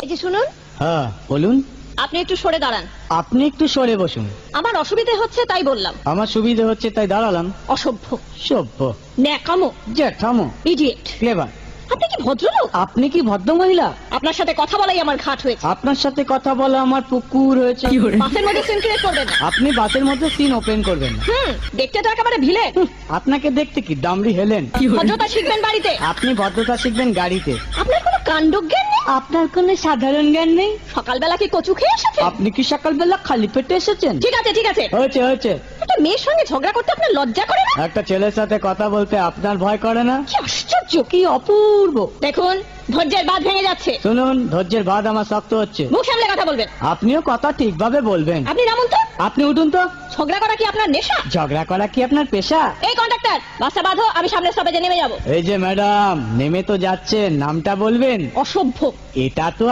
এই যে শুনুন, হ্যাঁ বলুন। আপনি একটু সরে দাঁড়ান। আপনি একটু সরে বসুন। আমার অসুবিধে হচ্ছে তাই বললাম। আমার সুবিধে হচ্ছে তাই দাঁড়ালাম। অসভ্য, সভ্য, ন্যাকামো, জ্যাঠামো, ইডিয়েট। ক্লেভার। আপনি কি ভদ্রলোক? আপনি কি ভদ্র মহিলা? আপনার সাথে কথা বলাই আমার ঘাট হয়েছে। আপনার সাথে কথা বলা আমার পুকুর হয়েছে। বাসের মধ্যে সিন ক্রিয়েট করবেন না। আপনি বাসের মধ্যে সিন ওপেন করবেন না। দেখতে তো একেবারে ভিলে। আপনাকে দেখতে কি ডামরি হেলেন? ভদ্রতা শিখবেন বাড়িতে। আপনি ভদ্রতা শিখবেন গাড়িতে। আপনার কোনো কাণ্ডজ্ঞান নেই। আপনার কোনো সাধারণ জ্ঞান নেই। সকালবেলা কি কচু খেয়ে এসেছেন? আপনি কি সকালবেলা খালি পেটে এসেছেন? ঠিক আছে ঠিক আছে, হয়েছে হয়েছে। একটা মেয়ের সঙ্গে ঝগড়া করতে আপনার লজ্জা করে না? একটা ছেলের সাথে কথা বলতে আপনার ভয় করে না? কি আশ্চর্য, কি অপূর্ব। দেখুন ধৈর্যের বাঁধ ভেঙে যাচ্ছে। শুনুন, ধৈর্যের বাঁধ আমার শক্ত হচ্ছে। মুখ সামলে কথা বলবেন। আপনিও কথা ঠিকভাবে বলবেন। আপনি নামুন তো। আপনি উঠুন তো। ঝগড়া করা কি আপনার নেশা? ঝগড়া করা কি আপনার পেশা? এই কন্ডাক্টর, বাসটা বাঁধো, আমি সামনের স্টপেজে নেমে যাব। এই যে ম্যাডাম, নেমে তো যাচ্ছেন, নামটা বলবেন। অসভ্য। এটা তো